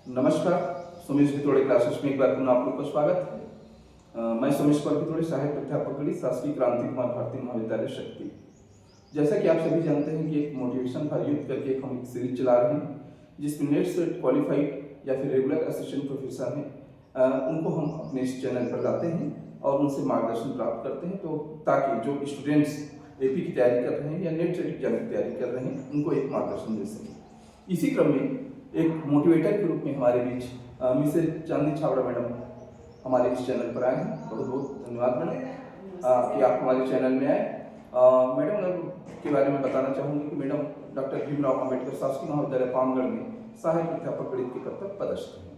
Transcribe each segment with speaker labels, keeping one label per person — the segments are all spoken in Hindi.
Speaker 1: नमस्कार, सुमेश भितोड़े क्लासेस में एक बार पुनः आप लोग का स्वागत है। मैं सुमेश कुमार भितोड़े, सहायक प्राध्यापक शासकीय क्रांति कुमार भारती महाविद्यालय शक्ति। जैसा कि आप सभी जानते हैं कि एक मोटिवेशन फॉर यूथ करके हम एक सीरीज चला रहे हैं, जिसमें नेट से क्वालिफाइड या फिर रेगुलर असिस्टेंट प्रोफेसर हैं, उनको हम अपने इस चैनल पर लाते हैं और उनसे मार्गदर्शन प्राप्त करते हैं, तो ताकि जो स्टूडेंट्स एपी की तैयारी कर रहे हैं या नेट से एग्जाम की तैयारी कर रहे हैं, उनको एक मार्गदर्शन दे सकें। इसी क्रम में एक मोटिवेटर के रूप में हमारे बीच मिसेज चांदनी छाबड़ा मैडम हमारे इस चैनल पर आए हैं। बहुत बहुत धन्यवाद मैडम कि आप हमारे चैनल में आए। मैडम के बारे में बताना चाहूँगी कि मैडम डॉक्टर भीमराव अम्बेडकर शासकीय महाविद्यालय पामगढ़ में सहायक प्राध्यापक गणित के पद पर पदस्थ हैं।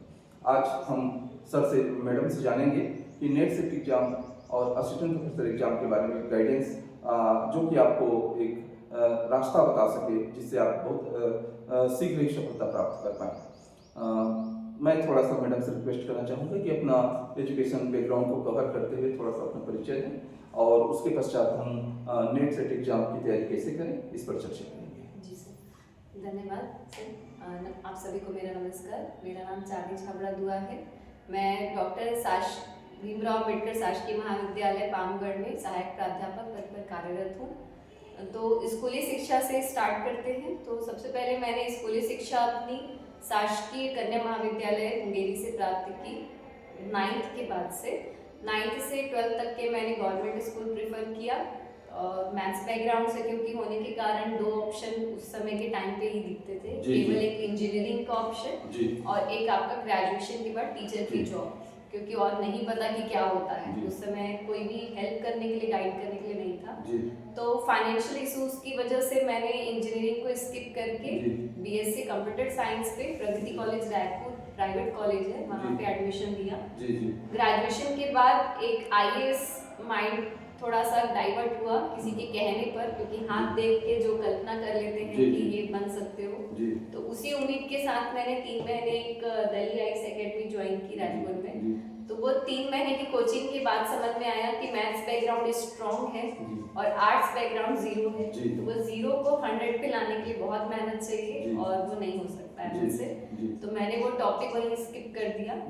Speaker 1: आज हम सर से मैडम से जानेंगे कि नेट सेट एग्जाम और असिस्टेंट प्रोफेसर एग्जाम के बारे में गाइडेंस, जो कि आपको एक रास्ता बता सके, जिससे आप बहुत शीघ्र ही सफलता प्राप्त कर पाएँ। मैं थोड़ा सा मैडम से रिक्वेस्ट करना चाहूँगा कि अपना एजुकेशन बैकग्राउंड को कवर करते हुए थोड़ा सा अपना परिचय दें और उसके पश्चात हम नेट सेट एग्जाम की तैयारी कैसे करें, इस पर चर्चा करेंगे।
Speaker 2: जी सर, धन्यवाद सर। आप सभी को मेरा नमस्कार। मेरा नाम चांदनी छाबड़ा दुआ है। मैं डॉक्टर भीमराव अम्बेडकर शासकीय महाविद्यालय पामगढ़ में सहायक प्राध्यापक पद पर कार्यरत हूँ। तो स्कूली शिक्षा से स्टार्ट करते हैं। तो सबसे पहले मैंने स्कूली शिक्षा अपनी शासकीय कन्या महाविद्यालय मुंगेरी से प्राप्त की। 9th के बाद से 9th से 12th तक के मैंने गवर्नमेंट स्कूल प्रेफर किया। और मैथ्स बैकग्राउंड से क्योंकि होने के कारण 2 ऑप्शन उस समय के टाइम पे ही दिखते थे, केवल एक इंजीनियरिंग का ऑप्शन और एक आपका ग्रेजुएशन के बाद टीचर की जॉब, क्योंकि और नहीं पता कि क्या होता है। उस समय कोई भी हेल्प करने के लिए, गाइड करने के लिए नहीं था। तो फाइनेंशियल इश्यूज की वजह से मैंने इंजीनियरिंग को स्किप करके बीएससी कंप्यूटर साइंस पे प्रगति कॉलेज रायपुर प्राइवेट कॉलेज है, वहाँ पे एडमिशन लिया। ग्रेजुएशन के बाद एक आईएएस माइंड थोड़ा सा डाइवर्ट हुआ किसी के कहने पर, क्योंकि हाथ देख के जो कल्पना कर लेते हैं कि ये बन सकते हो, तो उसी उम्मीद के साथ मैंने 3 महीने एक दिल्ली आईएएस एकेडमी ज्वाइन की रायपुर में। तो वो 3 महीने की कोचिंग के बाद समझ में आया कि मैथ्स बैकग्राउंड स्ट्रॉन्ग है और आर्ट्स बैकग्राउंड 0 है। तो वो 0 को 100 पे लाने के लिए बहुत मेहनत चाहिए और वो नहीं हो सकता है मुझसे। तो मैंने वो टॉपिक वहीं स्किप कर दिया।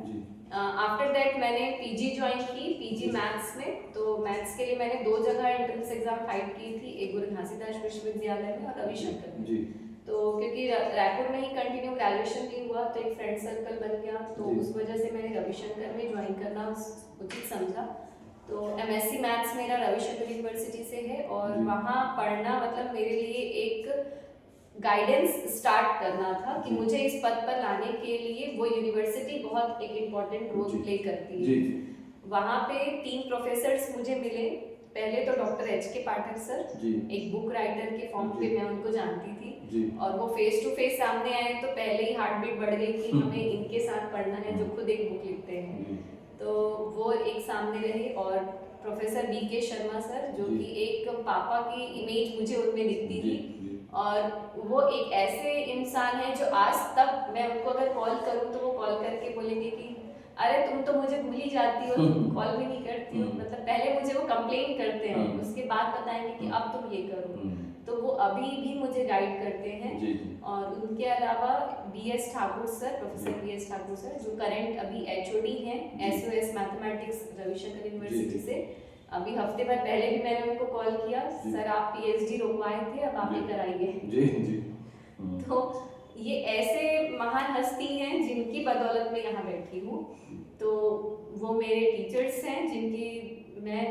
Speaker 2: आफ्टर दैट मैंने पीजी ज्वाइन की, पीजी मैथ्स में। तो मैथ्स के लिए मैंने 2 जगह एंट्रेंस एग्जाम फाइट की थी, एक गुरु घासीदास विश्वविद्यालय में और रविशंकर में। तो क्योंकि रायपुर में ही कंटिन्यू ग्रेजुएशन भी हुआ, तो एक फ्रेंड सर्कल बन गया, तो उस वजह से मैंने रविशंकर में ज्वाइन करना उचित समझा। तो एमएससी मैथ्स मेरा रविशंकर यूनिवर्सिटी से है और वहाँ पढ़ना मतलब मेरे लिए एक गाइडेंस स्टार्ट करना था कि मुझे इस पद पर लाने के लिए वो यूनिवर्सिटी बहुत एक इम्पोर्टेंट रोल प्ले करती है। वहाँ पे 3 प्रोफेसर्स मुझे मिले। पहले तो डॉक्टर एच.के. पाठक सर, एक बुक राइटर के फॉर्म पे मैं उनको जानती थी, और वो फेस टू फेस सामने आए तो पहले ही हार्ट बीट बढ़ गई कि हमें इनके साथ पढ़ना है जो खुद एक बुक लिखते हैं। तो वो एक सामने रहे। और प्रोफेसर बी.के. शर्मा सर, जो कि एक पापा की इमेज मुझे उनमें दिखती थी, और वो एक ऐसे इंसान है जो आज तक मैं उनको अगर कॉल करूँ तो वो कॉल करके बोलेंगे कि अरे तुम तो मुझे भूल ही जाती हो, तुम कॉल भी नहीं करती हो। मतलब पहले मुझे वो कंप्लेन करते हैं, उसके बाद बताएंगे कि अब तुम ये करो। तो वो अभी भी मुझे गाइड करते हैं। और उनके अलावा BS Thakur sir, professor BS Thakur sir, जो करंट अभी एचओडी हैं एसओएस मैथमेटिक्स रविशंकर यूनिवर्सिटी से। अभी हफ्ते भर पहले भी मैंने उनको कॉल किया, सर आप पीएचडी रुकवाए थे, अब आप ही कराइए। तो ये ऐसे महान हस्ती हैं जिनकी बदौलत में यहाँ बैठी हूँ। तो वो मेरे टीचर्स हैं जिनकी मैं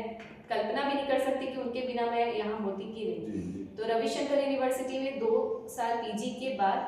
Speaker 2: कल्पना भी नहीं कर सकती कि उनके बिना मैं यहाँ होती कि नहीं। तो रविशंकर यूनिवर्सिटी में 2 साल पीजी के बाद,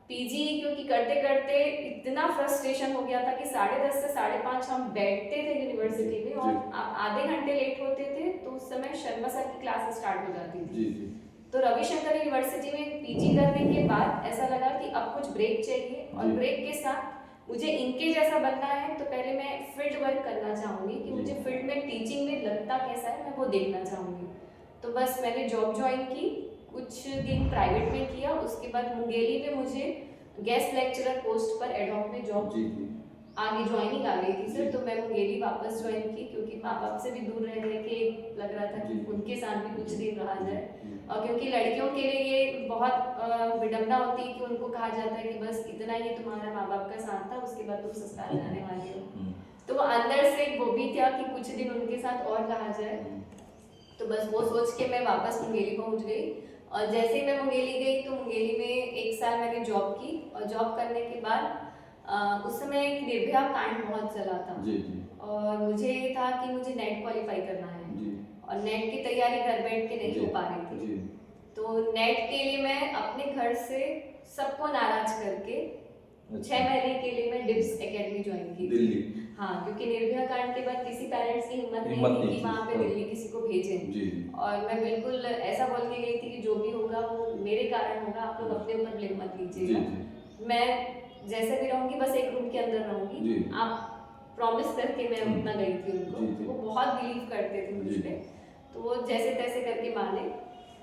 Speaker 2: पीजी क्योंकि करते करते इतना फ्रस्ट्रेशन हो गया था कि 10:30 से 5:30 हम बैठते थे यूनिवर्सिटी में, और आप आधे घंटे लेट होते थे तो उस समय शर्मा सर की क्लास स्टार्ट हो जाती थी। तो रविशंकर यूनिवर्सिटी में पीजी करने के बाद ऐसा लगा कि अब कुछ ब्रेक चाहिए, और ब्रेक के साथ मुझे इनके जैसा बनना है। तो पहले मैं फील्ड वर्क करना चाहूँगी कि मुझे फील्ड में टीचिंग में लगता कैसा है, मैं वो देखना चाहूँगी। तो बस मैंने जॉब ज्वाइन की, कुछ दिन प्राइवेट में किया, उसके बाद मुंगेली में मुझे गेस्ट लेक्चरर पोस्ट पर एडहॉक में जॉब आगे ज्वाइनिंग आ गई थी सर। तो मैं मुंगेली वापस ज्वाइन की, क्योंकि माँ बाप से भी दूर रह के लग रहा था कि उनके साथ भी कुछ दिन रहा जाए। और क्योंकि लड़कियों के लिए ये बहुत विडंबना होती है कि उनको कहा जाता है कि बस इतना ही तुम्हारा माँ बाप का साथ था, उसके बाद तुम ससुराल जाने वाली हो। तो वो अंदर से वो भी था कि कुछ दिन उनके साथ और रहा जाए। तो बस वो सोच के मैं वापस मुंगेली पहुंच गई। और जैसे ही मैं मुंगेली गई तो मुंगेली में 1 साल मैंने जॉब की, और जॉब करने के बाद उस समय एक निर्भया कांड बहुत चला था।
Speaker 1: जी जी।
Speaker 2: और मुझे ये था कि मुझे नेट क्वालिफाई करना है
Speaker 1: जी।
Speaker 2: और नेट की तैयारी घर बैठ के नहीं हो पा रही थी।
Speaker 1: जी।
Speaker 2: तो नेट के लिए मैं अपने घर से सबको नाराज करके 6 महीने के लिए मैं डिप्स एकेडमी ज्वाइन की
Speaker 1: दिल्ली।
Speaker 2: हाँ, क्योंकि निर्भया कांड के बाद किसी पेरेंट्स की हिम्मत नहीं थी कि वहाँ पे दिल्ली किसी को भेजें।
Speaker 1: जी।
Speaker 2: और मैं बिल्कुल ऐसा बोल के गई थी कि जो भी होगा वो मेरे कारण होगा, आप लोग अपने ऊपर ब्लेम मत लीजिएगा। मैं जैसे भी रहूंगी बस एक रूम के अंदर रहूंगी, आप प्रॉमिस करके मैं उतना गई थी उनको। वो बहुत बिलीव करते थे मुझ पे, तो वो जैसे तैसे करके माने।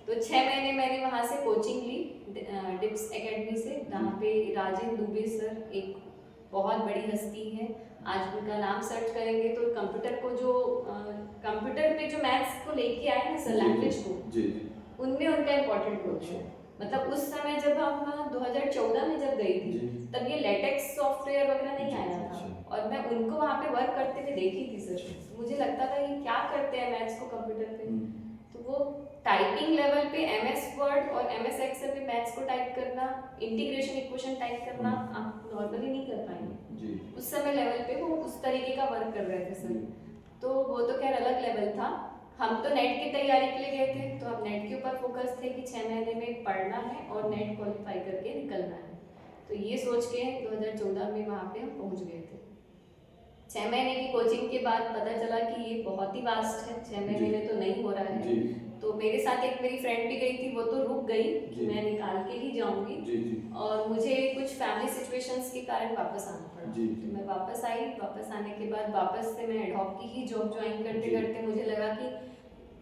Speaker 2: तो 6 महीने मैंने वहाँ से कोचिंग ली डिप्स एकेडमी से, जहाँ पे राजेंद्र दुबे सर एक बहुत बड़ी हस्ती है। आज उनका नाम सर्च करेंगे तो कंप्यूटर को जो कंप्यूटर पे जो मैथ्स को लेके आए ना सर, लैंग्वेज को, उनमें उनका इम्पोर्टेंट रोल है। मतलब उस समय जब हम 2014 में जब गई थी तब ये लेटेक्स सॉफ्टवेयर वगैरह नहीं आया था, और मैं उनको वहाँ पे वर्क करते हुए देखी थी सर। मुझे लगता था ये क्या करते हैं मैथ्स को कंप्यूटर पे। तो वो टाइपिंग लेवल पे MS वर्ड और MS एक्सेल पे मैथ्स को टाइप करना, इंटीग्रेशन इक्वेशन टाइप करना आप नॉर्मली नहीं कर पाएंगे। उस समय लेवल पे वो उस तरीके का वर्क कर रहे थे सर। तो वो तो खैर अलग लेवल था। हम तो नेट की तैयारी के लिए गए थे, तो हम नेट के ऊपर फोकस थे कि 6 महीने में पढ़ना है और नेट क्वालिफाई करके निकलना है। तो ये सोच के 2014 में वहाँ पे हम पहुँच गए थे। 6 महीने की कोचिंग के बाद पता चला कि ये बहुत ही वास्ट है, 6 महीने में तो नहीं हो रहा है। तो मेरे साथ एक मेरी फ्रेंड भी गई थी, वो तो रुक गई कि मैं निकाल के ही जाऊंगी, और मुझे कुछ फैमिली सिचुएशंस के कारण वापस आना पड़ा। तो मैं वापस आई। वापस आने के बाद वापस से मैं एडहॉक की ही जॉब ज्वाइन करते करते मुझे लगा कि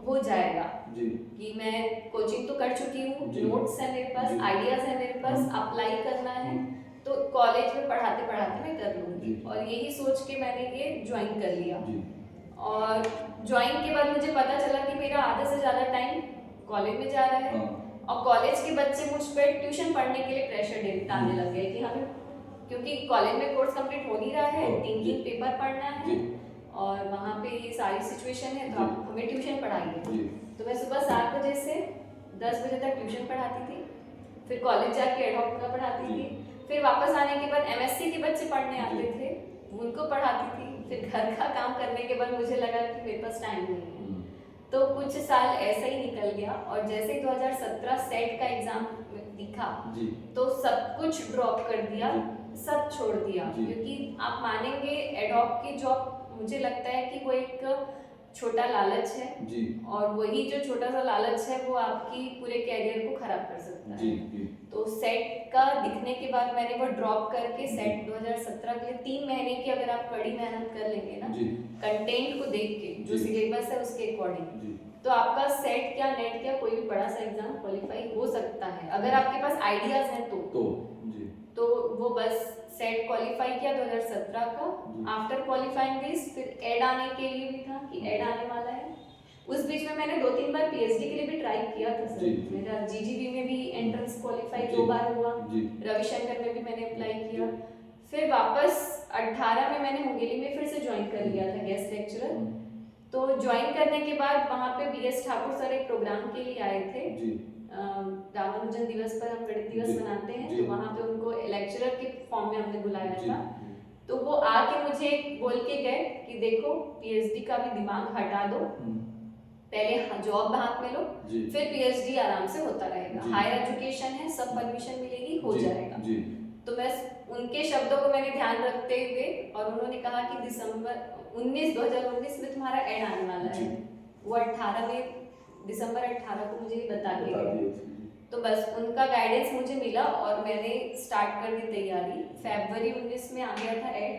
Speaker 2: हो जाएगा, कि मैं कोचिंग तो कर चुकी हूँ, नोट्स है मेरे पास, आइडियाज है मेरे पास, अप्लाई करना है तो कॉलेज में पढ़ाते पढ़ाते मैं कर लूँगी। और यही सोच के मैंने ये ज्वाइन कर लिया। और ज्वाइन के बाद मुझे पता चला कि मेरा आधे से ज़्यादा टाइम कॉलेज में जा रहा है, और कॉलेज के बच्चे मुझ पर ट्यूशन पढ़ने के लिए प्रेशर डालने लग गए कि हमें, क्योंकि कॉलेज में कोर्स कंप्लीट हो नहीं रहा है, 3 पेपर पढ़ना है और वहाँ पे ये सारी सिचुएशन है, तो आप हमें ट्यूशन पढ़ाइए। तो मैं सुबह 7 बजे से 10 बजे तक ट्यूशन पढ़ाती थी, फिर कॉलेज जाके एडहॉक का पढ़ाती थी, फिर वापस आने के बाद MSc के बच्चे पढ़ने आते थे, उनको पढ़ाती थी। फिर घर का काम करने के बाद मुझे लगा कि मेरे पास टाइम नहीं है, तो कुछ साल ऐसा ही निकल गया। और जैसे ही 2017 सेट का एग्जाम दिखा तो सब कुछ ड्रॉप कर दिया, सब छोड़ दिया, क्योंकि आप मानेंगे एडहॉक की जॉब मुझे लगता है कि वो एक छोटा लालच है, और वही जो छोटा सा लालच है वो आपकी पूरे कैरियर को खराब कर सकता है। तो सेट का दिखने के बाद मैंने वो ड्रॉप करके सेट 2017 के लिए 3 महीने की अगर आप कड़ी मेहनत कर लेंगे ना, कंटेंट को देख के, जो सिलेबस है उसके अकॉर्डिंग, तो आपका सेट क्या नेट क्या कोई भी बड़ा सा एग्जाम क्वालिफाई हो सकता है, अगर आपके पास आइडियाज हैं तो वो बस सेट क्वालिफाई किया 2017 का। आफ्टर क्वालिफाइंग दिस फिर एड आने के लिए भी था कि एड आने वाला है। उस बीच में मैंने 2-3 बार PhD के लिए भी ट्राई किया था सर। मेरा GGB में भी एंट्रेंस क्वालिफाई 2 बार हुआ, रविशंकर में भी मैंने अप्लाई किया। फिर वापस 18 में मैंने मुंगेली में फिर से ज्वाइन कर लिया था गेस्ट लेक्चरर। तो ज्वाइन करने के बाद वहाँ पे BS ठाकुर सर एक प्रोग्राम के लिए आए थे, रामानुजन दिवस पर हम गणित दिवस मनाते हैं, तो वहाँ पे उनको लेक्चरर के फॉर्म में हमने बुलाया था। तो वो आके मुझे बोल के गए कि देखो PhD का भी दिमाग हटा दो, पहले जॉब हाथ में लो, फिर PhD आराम से होता रहेगा, हायर एजुकेशन है, सब परमिशन मिलेगी, हो जाएगा। तो मैं उनके शब्दों को मैंने ध्यान रखते हुए, और उन्होंने कहा कि 2019 में तुम्हारा एड आने वाला है, वो 18 में दिसंबर 18 को मुझे बता के गए। तो बस उनका गाइडेंस मुझे मिला और मैंने स्टार्ट कर दी तैयारी। फरवरी 19 में आ गया था एड,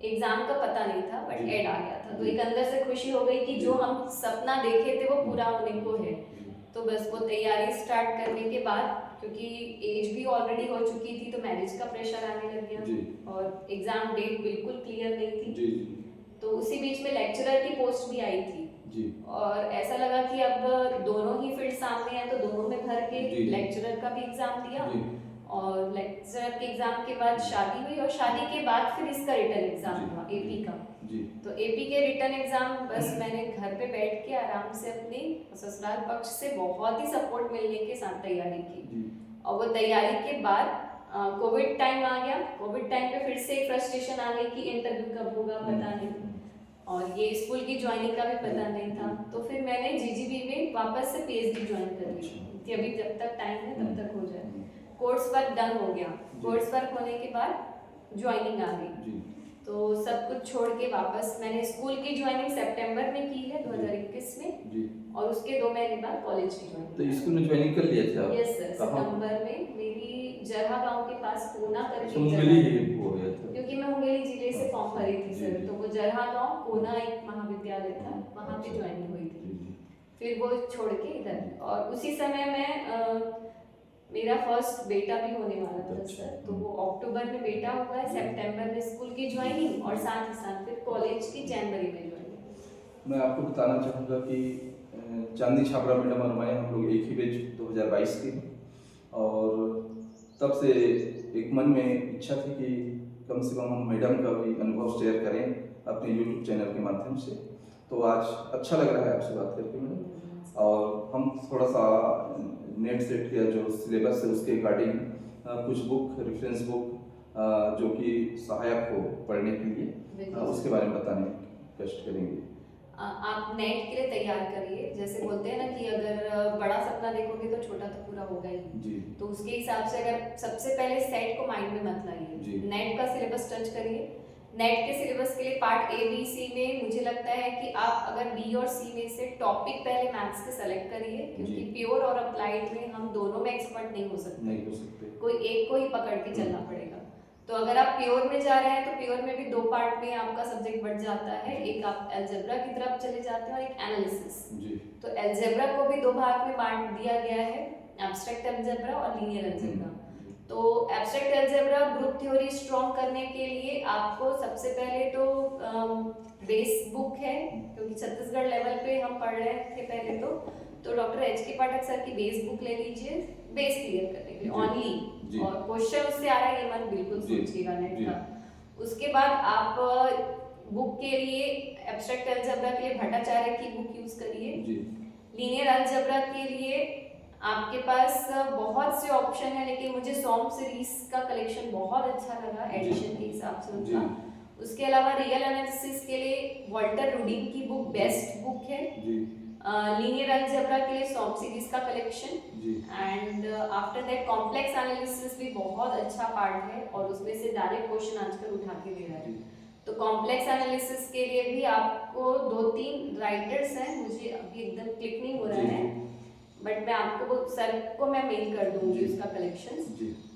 Speaker 2: एग्जाम का पता नहीं था बट एड आ गया था, तो एक अंदर से खुशी हो गई कि जो हम सपना देखे थे वो पूरा होने को है। तो बस वो तैयारी स्टार्ट करने के बाद, क्योंकि एज भी ऑलरेडी हो चुकी थी, तो मैरिज का प्रेशर आने लग गया और एग्जाम डेट बिल्कुल क्लियर नहीं थी। तो उसी बीच में लेक्चरर की पोस्ट भी आई थी, और ऐसा लगा कि अब दोनों ही फील्ड सामने हैं, तो दोनों में भर के लेक्चरर का भी एग्जाम दिया और लेक्चर के एग्जाम के बाद शादी हुई और शादी के बाद फिर इसका रिटर्न एग्जाम
Speaker 1: जी,
Speaker 2: हुआ एपी का।
Speaker 1: जी
Speaker 2: तो एपी के रिटर्न एग्जाम बस मैंने घर पे बैठ के आराम से अपने ससुराल पक्ष से बहुत ही सपोर्ट मिलने के साथ तैयारी की।
Speaker 1: जी
Speaker 2: और वो तैयारी के बाद कोविड टाइम आ गया। कोविड टाइम पे फिर से एक फ्रस्ट्रेशन आ गई कि इंटरव्यू कब होगा पता नहीं, और ये स्कूल की ज्वाइनिंग का भी पता नहीं था। तो फिर मैंने जीजीबी में वापस से पीएचडी ज्वाइन कर ली कि अभी जब तक टाइम है तब तक हो जाए। कोर्स वर्क डन हो गया। कोर्स वर्क होने के बाद ज्वाइनिंग आ गई। तो सब कुछ छोड़ के वापस मैंने स्कूल की ज्वाइनिंग सितंबर में की है 2021 में
Speaker 1: जी।
Speaker 2: और उसके 2 महीने बाद कॉलेज की ज्वाइनिंग।
Speaker 1: तो स्कूल में ज्वाइनिंग कर लिया था?
Speaker 2: यस सर, सितंबर में मेरी जरहा गांव के पास कोना करके
Speaker 1: मुंगेली ही हो गया था,
Speaker 2: क्योंकि मैं मुंगेली जिले से फॉर्म भरी थी
Speaker 1: जी,
Speaker 2: सर।
Speaker 1: जी।
Speaker 2: तो वो जरहा गांव कोना एक महाविद्यालय था, वहां पे ज्वाइनिंग हुई थी। फिर वो छोड़ के इधर, और उसी समय में मेरा फर्स्ट बेटा भी होने वाला था सर। तो वो अक्टूबर में बेटा हुआ है, सितंबर में स्कूल की ज्वाइनिंग और साथ ही साथ फिर कॉलेज की जनवरी में ज्वाइनिंग।
Speaker 1: मैं आपको बताना चाहूँगा कि चांदी छाबड़ा मैडम और मैं हम लोग एक ही बैच 2022 के, और तब से एक मन में इच्छा थी कि कम से कम हम मैडम का भी अनुभव शेयर करें अपने यूट्यूब चैनल के माध्यम से। तो आज अच्छा लग रहा है आपसे बात करके मैडम। और हम थोड़ा सा नेट सेट किया जो सिलेबस है उसके अकॉर्डिंग कुछ बुक, रेफरेंस बुक जो कि सहायक हो पढ़ने के लिए, उसके बारे में बताने की कष्ट करेंगे।
Speaker 2: आप नेट के लिए तैयार करिए। जैसे बोलते हैं ना कि अगर बड़ा सपना देखोगे तो छोटा तो पूरा होगा ही
Speaker 1: जी।
Speaker 2: तो उसके हिसाब से अगर सबसे पहले सेट को माइंड में मत
Speaker 1: जी।
Speaker 2: लाइए, नेट का सिलेबस टच करिए। नेट के सिलेबस के लिए पार्ट ए बी सी में मुझे लगता है कि आप अगर बी और सी में से टॉपिक पहले मैथ्स के सेलेक्ट करिए, क्योंकि प्योर और अप्लाइड में हम दोनों में एक्सपर्ट नहीं हो सकते, कोई एक को ही पकड़ के चलना पड़ेगा। तो अगर आप प्योर में जा रहे हैं तो प्योर में भी 2 पार्ट में आपका सब्जेक्ट बढ़ जाता है, एक आप अलजेब्रा की तरफ चले जाते हैं और एक एनालिसिस। तो अलजेब्रा को भी 2 भाग में बांट दिया गया है, एब्स्ट्रैक्ट अलजेब्रा और लीनियर अलजेब्रा। तो abstract algebra group theory strong करने के लिए आपको सबसे पहले तो बेस बुक है, क्योंकि छत्तीसगढ़ लेवल पे हम पढ़ रहे थे पहले तो डॉक्टर एच के पाठक सर की बेस बुक ले लीजिए, बेस क्लियर करने के लिए ओनली। और क्वेश्चन उससे आ रहा है ये मत बिल्कुल सोचिएगा नेट का। उसके बाद आप बुक के लिए एब्स्ट्रैक्ट अलजेब्रा के लिए भट्टाचार्य की बुक यूज करिए। लीनियर अलजेब्रा के लिए आपके पास बहुत से ऑप्शन है, लेकिन मुझे सॉम सीरीज का कलेक्शन बहुत अच्छा लगा एडिशन के हिसाब से उनका। उसके अलावा रियल एनालिसिस के लिए वॉल्टर रूडिंग की बुक बेस्ट बुक है। लीनियर अलजेब्रा के लिए सॉम सीरीज का collection, and after that complex analysis भी बहुत अच्छा पार्ट है और उसमें से डायरेक्ट क्वेश्चन आजकल उठा के दे रहा है। तो कॉम्प्लेक्स एनालिसिस के लिए भी आपको 2-3 राइटर्स हैं, मुझे अभी एकदम क्लिक नहीं हो रहा है, बट मैं आपको सर को मैं मेल कर दूंगी उसका कलेक्शंस।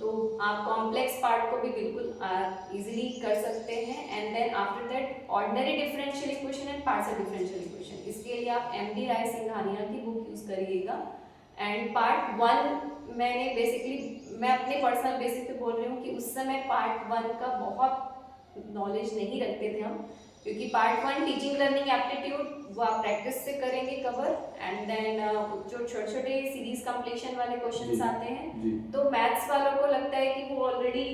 Speaker 2: तो आप कॉम्प्लेक्स पार्ट को भी बिल्कुल इजीली कर सकते हैं। And then after that ordinary differential equation and partial differential equation, इसके लिए आप एमडी राय सिंघानिया की बुक यूज करिएगा। एंड पार्ट 1 मैंने बेसिकली मैं अपने पर्सनल बेसिस पे बोल रही हूँ कि उस समय पार्ट 1 का बहुत नॉलेज नहीं रखते थे हम, क्योंकि पार्ट 1 टीचिंग लर्निंग एप्टीट्यूड वो आप प्रैक्टिस से करेंगे कवर, एंड देन जो छोटे छोटे सीरीज कंप्लीशन वाले क्वेश्चंस आते हैं तो मैथ्स वालों को लगता है कि वो ऑलरेडी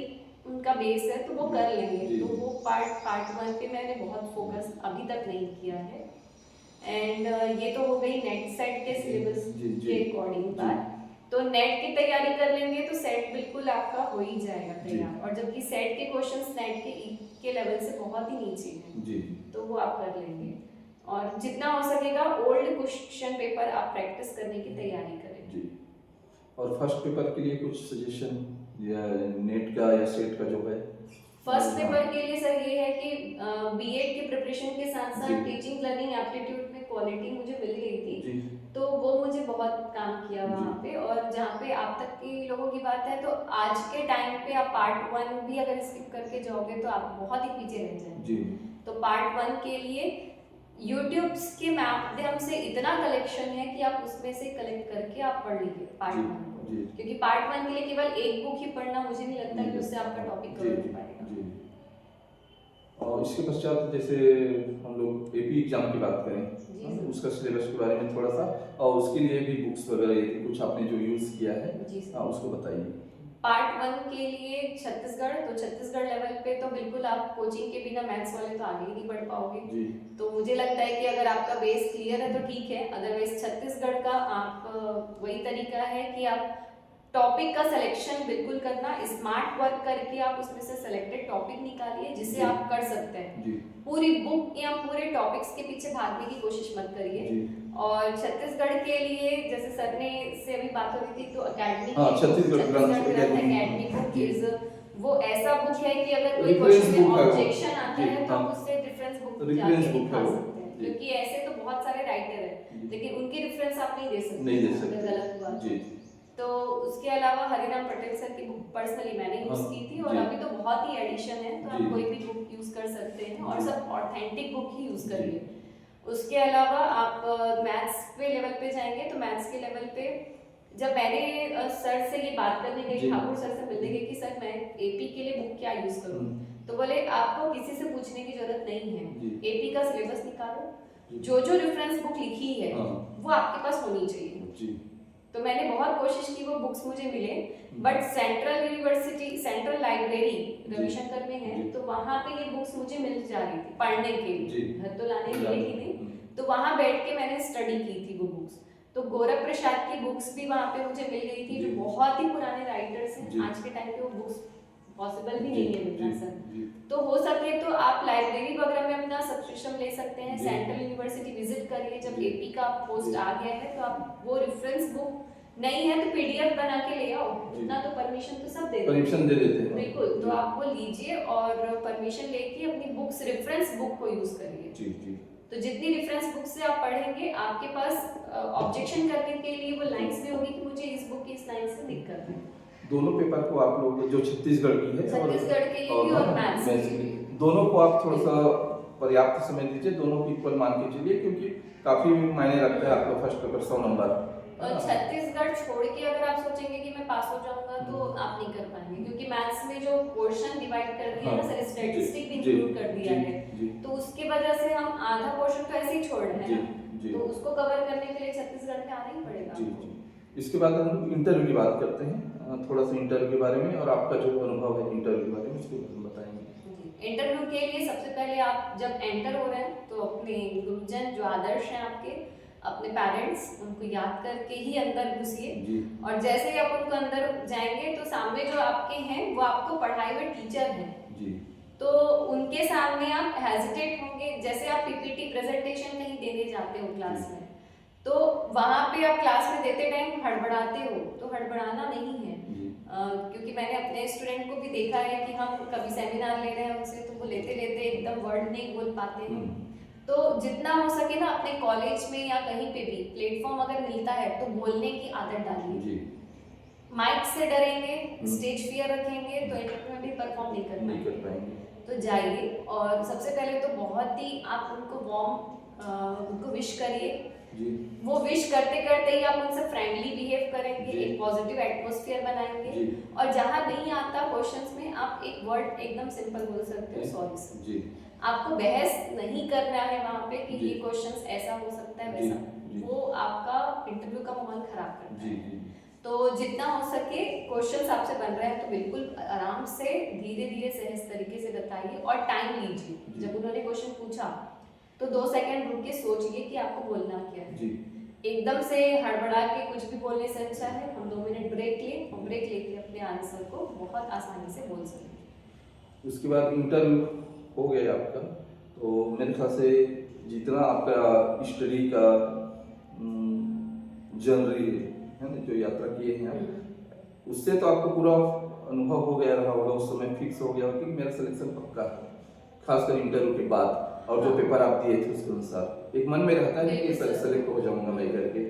Speaker 2: उनका बेस है तो वो कर लेंगे। तो वो पार्ट 1 पे मैंने बहुत फोकस अभी तक नहीं किया है। एंड ये तो हो गई नेट सेट के सिलेबस के अकॉर्डिंग बात। तो नेट की तैयारी कर लेंगे तो सेट बिल्कुल आपका हो ही जाएगा तैयार, और जबकि सेट के क्वेश्चंस नेट के लेवल से बहुत ही नीचे हैं तो वो आप कर लेंगे। और जितना हो सकेगा ओल्ड क्वेश्चन पेपर आप प्रैक्टिस करने की तैयारी करें।
Speaker 1: और फर्स्ट पेपर के लिए कुछ सजेशन या नेट का या सेट का जो है?
Speaker 2: फर्स्ट पेपर के लिए सर ये है कि बीएड के प्रिपरेशन के साथ साथ टीचिंग लर्निंग एप्टीट्यूड में क्वालिटी मुझे मिल गई थी, तो वो मुझे बहुत काम किया वहाँ पे। और जहाँ पे आप तक के लोगों की बात है तो आज के टाइम पे आप पार्ट 1 भी अगर स्किप करके जाओगे तो आप बहुत ही पीछे रह जाएंगे। तो पार्ट 1 के लिए यूट्यूब के माध्यम से इतना कलेक्शन है कि आप उसमें से कलेक्ट करके आप पढ़ लीजिए पार्ट 1 को, क्योंकि पार्ट 1 के लिए केवल एक बुक ही पढ़ना मुझे नहीं लगता कि उससे आपका टॉपिक कवर हो पाएगा।
Speaker 1: और इसके पश्चात जैसे हम लोग एपी एग्जाम की बात करें, उसका सिलेबस के बारे में थोड़ा सा, और उसके लिए भी बुक्स वगैरह कुछ आपने जो यूज किया है उसको बताइए।
Speaker 2: पार्ट वन के लिए छत्तीसगढ़, तो छत्तीसगढ़ लेवल पे तो बिल्कुल आप कोचिंग के बिना मैथ्स वाले तो आगे ही नहीं बढ़ पाओगे।
Speaker 1: जी
Speaker 2: तो मुझे लगता है कि अगर आपका बेस क्लियर है तो ठीक है, अदरवाइज छत्तीसगढ़ का आप वही तरीका है कि आप टॉपिक का सिलेक्शन बिल्कुल करना, स्मार्ट वर्क करके आप उसमें से सिलेक्टेड टॉपिक निकालिए जिसे
Speaker 1: जी।
Speaker 2: आप कर सकते हैं।
Speaker 1: जी
Speaker 2: पूरी बुक या पूरे टॉपिक्स के पीछे भागने की कोशिश मत करिए।
Speaker 1: जी।
Speaker 2: और छत्तीसगढ़ के लिए जैसे सर ने से अभी बात हो रही थी, तो एकेडमिक
Speaker 1: हाँ, छत्तीसगढ़ ग्रंथ
Speaker 2: एकेडमिक बुक
Speaker 1: जी।
Speaker 2: इज वो ऐसा बुक है कि अगर कोई
Speaker 1: Reference
Speaker 2: क्वेश्चन में
Speaker 1: book है वो।
Speaker 2: ऑब्जेक्शन आता
Speaker 1: जी,
Speaker 2: है तो
Speaker 1: हाँ।
Speaker 2: आप उससे रेफरेंस बुक
Speaker 1: Reference
Speaker 2: जाके
Speaker 1: book
Speaker 2: दिखा
Speaker 1: है वो।
Speaker 2: सकते हैं,
Speaker 1: जी।
Speaker 2: क्योंकि ऐसे तो बहुत सारे राइटर हैं
Speaker 1: जी।
Speaker 2: लेकिन उनकी रेफरेंस आप नहीं दे सकते,
Speaker 1: नहीं दे
Speaker 2: अगर
Speaker 1: सकते।
Speaker 2: गलत हुआ
Speaker 1: जी
Speaker 2: तो। उसके अलावा हरिराम पटेल सर की बुक पर्सनली मैंने यूज
Speaker 1: हाँ,
Speaker 2: की थी, और
Speaker 1: जी।
Speaker 2: अभी तो बहुत ही एडिशन है, तो
Speaker 1: जी।
Speaker 2: आप कोई भी बुक यूज कर सकते हैं और
Speaker 1: जी।
Speaker 2: सब ऑथेंटिक बुक ही यूज
Speaker 1: जी।
Speaker 2: करिए। उसके अलावा आप मैथ्स पे लेवल पे जाएंगे तो मैथ्स के लेवल पे जब मैंने सर से ये बात करने गई,
Speaker 1: जी।
Speaker 2: ठाकुर सर से मिलने गई कि सर मैं एपी के लिए बुक क्या यूज करूं,
Speaker 1: हम्म।
Speaker 2: तो बोले आपको किसी से पूछने की जरूरत नहीं है,
Speaker 1: जी।
Speaker 2: एपी का सिलेबस निकालो,
Speaker 1: जी।
Speaker 2: जो जो रेफरेंस बुक लिखी है
Speaker 1: हाँ।
Speaker 2: वो आपके पास होनी चाहिए।
Speaker 1: जी
Speaker 2: तो मैंने बहुत कोशिश की वो बुक्स मुझे मिले, but central university central library Ravishankar में है,
Speaker 1: जी।
Speaker 2: तो वहां पे ये बुक्स मुझे मिल जा रही थी पढ़ने के
Speaker 1: जी।
Speaker 2: लिए, घर तो लाने मिलेगी नहीं,
Speaker 1: हम्म।
Speaker 2: तो वहां बैठ के मैंने स्टडी की थी वो बुक्स। तो गौरव प्रसाद की बुक्स भी वहां पे मुझे मिल गई थी,
Speaker 1: जी।
Speaker 2: जो बहुत ही पुराने राइटर्स
Speaker 1: जी।
Speaker 2: हैं, आज के टाइम पे वो बुक्स पॉसिबल भी
Speaker 1: जी।
Speaker 2: नहीं है मिलना
Speaker 1: जी।
Speaker 2: सर।
Speaker 1: जी।
Speaker 2: तो हो सके तो आप लाइब्रेरी वगैरह में अपना सब्सक्रिप्शन ले सकते हैं,
Speaker 1: जी।
Speaker 2: सेंट्रल यूनिवर्सिटी विजिट करिए, जब
Speaker 1: जी।
Speaker 2: एपी का पोस्ट
Speaker 1: जी।
Speaker 2: आ गया है तो आप वो रेफरेंस बुक नहीं है तो पीडीएफ बना के ले आओ,
Speaker 1: जी।
Speaker 2: उतना तो परमिशन तो सब दे देते हैं।
Speaker 1: परमिशन दे देते हैं।
Speaker 2: बिल्कुल, तो
Speaker 1: जी।
Speaker 2: आप वो लीजिए और परमिशन लेके अपनी बुक्स रेफरेंस बुक को यूज करिए।
Speaker 1: जी जी।
Speaker 2: तो जितनी रेफरेंस बुक से आप पढ़ेंगे आपके पास ऑब्जेक्शन करने के लिए वो लाइंस भी होगी कि मुझे इस बुक की इस लाइन से दिक्कत है।
Speaker 1: दोनों पेपर को आप लोग जो छत्तीसगढ़ की है
Speaker 2: छत्तीसगढ़ के लिए भी और मैथ्स के लिए भी।
Speaker 1: दोनों को आप थोड़ा सा पर्याप्त समय दीजिए, दोनों को इक्वल मान के चलिए, क्योंकि काफी मायने रखता है आपका फर्स्ट पेपर 100 नंबर।
Speaker 2: और छत्तीसगढ़ छोड़ के अगर आप सोचेंगे कि मैं पास हो जाऊंगा तो आप नहीं कर पाएंगे, क्योंकि मैथ्स में जो पोर्शन डिवाइड कर दिया है ना सर, स्टैटिस्टिक भी इंक्लूड कर दिया है, तो उसके वजह से हम आधा पोर्शन तो ऐसे ही छोड़ रहे हैं ना, तो उसको कवर करने के लिए छत्तीसगढ़ में आना ही पड़ेगा।
Speaker 1: जी जी। इसके बाद हम इंटरव्यू की बात करते हैं, थोड़ा सा इंटरव्यू के बारे में और आपका जो अनुभव है इंटरव्यू के बारे में उसके बारे में बताएंगे।
Speaker 2: इंटरव्यू के लिए सबसे पहले आप जब एंटर हो रहे हैं तो अपने गुरुजन जो आदर्श हैं आपके, अपने पेरेंट्स, उनको याद करके ही अंदर घुसिए। और जैसे ही आप उनको अंदर जाएंगे तो सामने जो आपके हैं वो आपको पढ़ाए हुए टीचर हैं
Speaker 1: जी।
Speaker 2: तो उनके सामने आप हेजिटेट होंगे। जैसे आप पीपीटी प्रेजेंटेशन कहीं देने जाते हो क्लास में, तो वहां पे आप क्लास में देते टाइम हड़बड़ाते हो, तो हड़बड़ाना नहीं है। क्योंकि मैंने अपने स्टूडेंट को भी देखा है कि हम कभी सेमिनार ले रहे हैं उनसे, तो वो लेते लेते एकदम वर्ड नहीं बोल पाते हैं। तो जितना हो सके ना अपने कॉलेज में या कहीं पे भी प्लेटफॉर्म अगर मिलता है तो बोलने की आदत डालिए। माइक से डरेंगे, स्टेज फियर रखेंगे तो इंटरव्यू में भी परफॉर्म नहीं कर पाएंगे। तो जाइए और सबसे पहले तो बहुत ही आप उनको वार्म उनको विश करिए। वो विश करते करते ही आप उनसे फ्रेंडली बिहेव करेंगे, एक पॉजिटिव एटमॉस्फेयर बनाएंगे। और जहां नहीं आता क्वेश्चंस में आप एक वर्ड एकदम सिंपल बोल सकते हो, सॉरी सर। आपको बहस नहीं करना है वहां पे कि ये क्वेश्चंस ऐसा हो सकता है वैसा, वो आपका इंटरव्यू का माहौल खराब करता है। तो जितना हो सके क्वेश्चंस आपसे बन रहे हैं तो बिल्कुल आराम से धीरे धीरे सहज तरीके से बताइए और टाइम लीजिए। जब उन्होंने क्वेश्चन पूछा तो 2 सेकंड रुक के सोचिए कि आपको बोलना क्या है। एकदम से हड़बड़ा के कुछ भी बोलने से अच्छा है हम 2 मिनट ब्रेक लें और ब्रेक लेके अपने आंसर को बहुत आसानी से बोल सकें।
Speaker 1: उसके बाद इंटरव्यू हो गया आपका, तो मेरे ख्याल से जितना आपका स्टडी का जर्नी है ना, जो यात्रा किए हैं उससे तो आपको पूरा अनुभव हो गया रहा होगा, उस समय फिक्स हो गया कि मेरा सिलेक्शन पक्का है, खासकर इंटरव्यू के बाद और जो पेपर आप दिए थे उसके अनुसार एक मन में रहता है कि सेलेक्ट हो जाऊंगा मैं करके।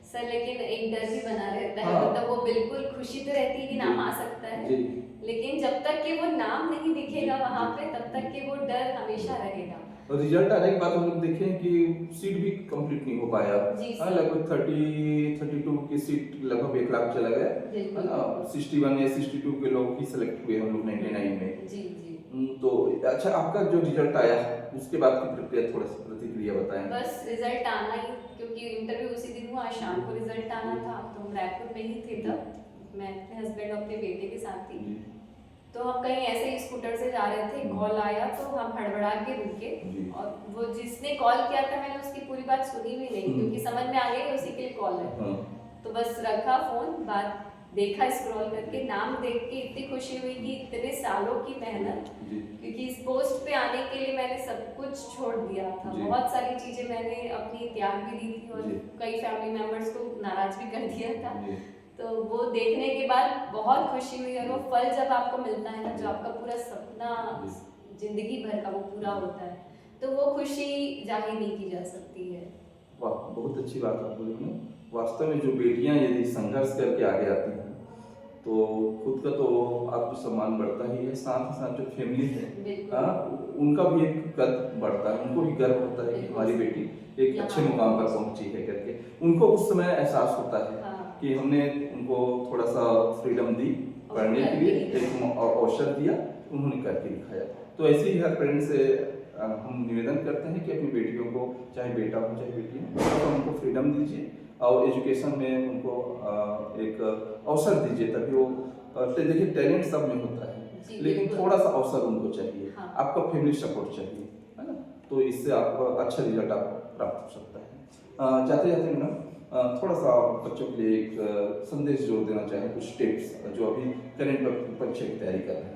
Speaker 2: सर लेकिन एक डर भी बना रहता है, मतलब वो बिल्कुल खुशी तो रहती है कि नाम आ सकता है, लेकिन जब तक कि वो नाम नहीं दिखेगा वहां पे तब तक कि वो डर हमेशा रहेगा।
Speaker 1: और रिजल्ट आने के बाद हम लोग देखें कि सीट भी कंप्लीट नहीं हो पाया, लगभग 32 की सीट लगभग 1 लाख चला गया है ना, 61 या 62 के लोग ही सिलेक्ट हुए हम लोग 99 में।
Speaker 2: जी जी।
Speaker 1: तो अच्छा, आपका जो रिजल्ट आया उसके बाद की प्रक्रिया, थोड़ा सा प्रतिक्रिया बताएं।
Speaker 2: बस रिजल्ट आना ही, क्योंकि इंटरव्यू उसी दिन हुआ, शाम को रिजल्ट आना था, तो हम रायपुर में ही थे तब। मैं अपने हस्बैंड और अपने बेटे के साथ थी।
Speaker 1: जी
Speaker 2: तो हम कहीं ऐसे ही स्कूटर से जा रहे थे, कॉल आया तो हम हड़बड़ा के रुके,
Speaker 1: जी।
Speaker 2: और वो जिसने कॉल किया था मैंने उसकी पूरी बात सुनी भी नहीं, क्योंकि समझ में आ गया कि उसी के लिए कॉल है।
Speaker 1: हाँ
Speaker 2: तो बस रखा फोन, बात देखा, स्क्रॉल करके नाम देख के इतनी खुशी हुई कि इतने सालों की मेहनत,
Speaker 1: जी
Speaker 2: क्योंकि इस पोस्ट पे आने के लिए मैंने सब कुछ छोड़ दिया था,
Speaker 1: जी।
Speaker 2: बहुत सारी चीजें मैंने अपनी त्याग भी दी थी और
Speaker 1: जी।
Speaker 2: कई फैमिली मेंबर्स को नाराज भी कर दिया था।
Speaker 1: जी
Speaker 2: तो वो देखने के बाद बहुत खुशी हुई, और वो फल जब आपको मिलता है ना, जो आपका पूरा सपना जिंदगी भर का वो पूरा होता है, तो वो खुशी जाहिर नहीं की जा सकती है।
Speaker 1: वाह, बहुत अच्छी बात आप बोली ना। वास्तव में जो बेटियां यदि संघर्ष करके आगे आती हैं तो खुद का तो आत्मसम्मान बढ़ता ही है, साथ ही साथ जो फैमिली है
Speaker 2: बिल्कुल।
Speaker 1: उनका भी एक कद बढ़ता है, उनको भी गर्व होता है कि हमारी बेटी एक अच्छे मुकाम पर पहुंची है करके। उनको उस समय एहसास होता है
Speaker 2: हाँ।
Speaker 1: कि हमने उनको थोड़ा सा फ्रीडम दी पढ़ने के लिए, एक अवसर दिया, उन्होंने करके दिखाया। तो ऐसे ही हर पेरेंट से हम निवेदन करते हैं कि अपनी बेटियों को, चाहे बेटा हो चाहे बेटी हो, तो उनको फ्रीडम दीजिए और एजुकेशन में उनको एक अवसर दीजिए, ताकि वो देखिए टैलेंट सब में होता है, लेकिन थोड़ा सा अवसर उनको चाहिए।
Speaker 2: हाँ।
Speaker 1: आपका फैमिली सपोर्ट चाहिए, है ना, तो इससे आपका अच्छा रिजल्ट आपको प्राप्त हो सकता है। जाते जाते मैडम थोड़ा सा बच्चों के लिए एक संदेश जो देना चाहें, कुछ टिप्स जो अभी करंट परीक्षा की तैयारी कर रहे हैं।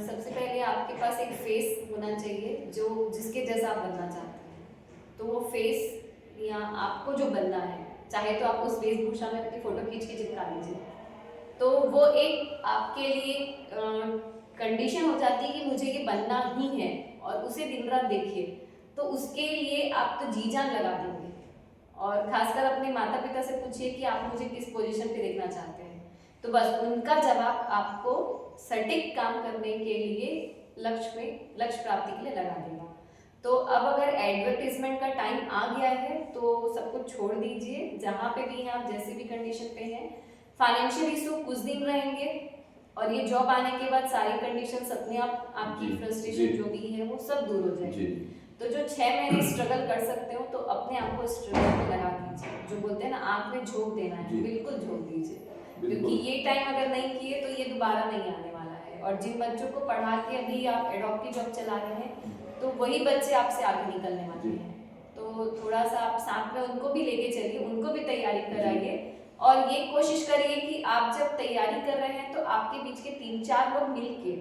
Speaker 2: सबसे पहले आपके पास एक फेस होना चाहिए जो जिसके जैसा आप बनना चाहते हैं, तो वो फेस या आपको जो बनना है, चाहे तो आप उस वेशभूषा में अपनी फोटो खींच के चिपका लीजिए, तो वो एक आपके लिए कंडीशन हो जाती है कि मुझे ये बनना ही है, और उसे दिन रात देखिए, तो उसके लिए आप तो जी जान लगा देंगे। और खासकर अपने माता पिता से पूछिए कि आप मुझे किस पोजीशन पे देखना चाहते हैं, तो बस उनका जवाब आपको सटीक काम करने के लिए लक्ष्य प्राप्ति के लिए लगा देगा। तो अब अगर एडवर्टीजमेंट का टाइम आ गया है तो सब कुछ छोड़ दीजिए, जहाँ पे भी हैं आप, जैसे भी कंडीशन पे हैं। फाइनेंशियल इशू कुछ दिन रहेंगे, और ये जॉब आने के बाद सारी कंडीशंस अपने आप, आपकी फ्रस्ट्रेशन जो भी है वो सब दूर हो जाएगी। तो जो 6 महीने स्ट्रगल कर सकते हो तो अपने आप को स्ट्रगल में लगा दीजिए, जो बोलते हैं ना आंख में झोंक देना है, बिल्कुल झोंक दीजिए, क्योंकि ये टाइम अगर नहीं किए तो ये दोबारा नहीं आने वाला है। और जिन बच्चों को पढ़ा के अभी आप एडॉप्ट की जॉब चला रहे हैं, तो वही बच्चे आपसे आगे निकलने वाले हैं, तो थोड़ा सा आप साथ में उनको भी लेके चलिए, उनको भी तैयारी कराइए, और ये कोशिश करिए कि आप जब तैयारी कर रहे हैं तो आपके बीच के 3-4 लोग मिलके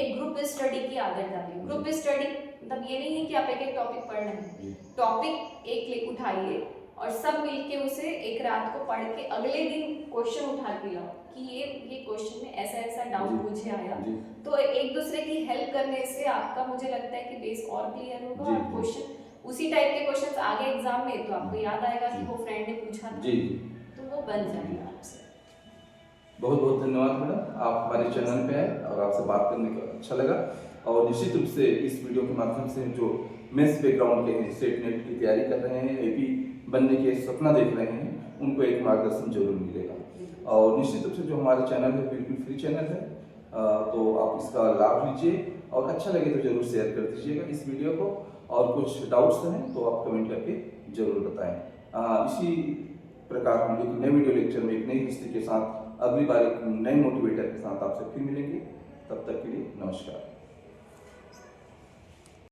Speaker 2: एक ग्रुप स्टडी की आदत डालिए। ग्रुप स्टडी मतलब ये नहीं है कि आप एक एक टॉपिक पढ़ रहे हैं, टॉपिक एक उठाइए और सब मिलके उसे एक रात को पढ़ के अगले दिन क्वेश्चन उठा के लाओ कि ये क्वेश्चन में ऐसा ऐसा डाउट मुझे आया, तो एक दूसरे की हेल्प करने से आपका, मुझे लगता है कि बेस और क्लियर होगा, और क्वेश्चन उसी टाइप के क्वेश्चंस आगे एग्जाम में तो आपको याद आएगा कि वो फ्रेंड ने पूछा था, तो वो बन जाएगा आपसे।
Speaker 1: बहुत बहुत धन्यवाद मैडम, आप हमारे चैनल पे आए और आपसे बात करने का अच्छा लगा। और निश्चित रूप से इस वीडियो के माध्यम से जो मेंस बैकग्राउंड के हैं, स्टेट नेट की तैयारी कर रहे हैं, एपी बनने के सपना देख रहे हैं, उनको एक मार्गदर्शन जरूर मिलेगा। और निश्चित रूप से जो हमारा चैनल है बिल्कुल फ्री चैनल है, तो आप इसका लाभ लीजिए, और अच्छा लगे तो जरूर शेयर कर दीजिएगा इस वीडियो को, और कुछ डाउट्स हैं तो आप कमेंट करके जरूर बताएं। इसी प्रकार हम एक नए वीडियो लेक्चर में एक नई हिस्ट्री के साथ अगली बार एक नए मोटिवेटर के साथ आपसे फिर मिलेंगे। तब तक के लिए नमस्कार।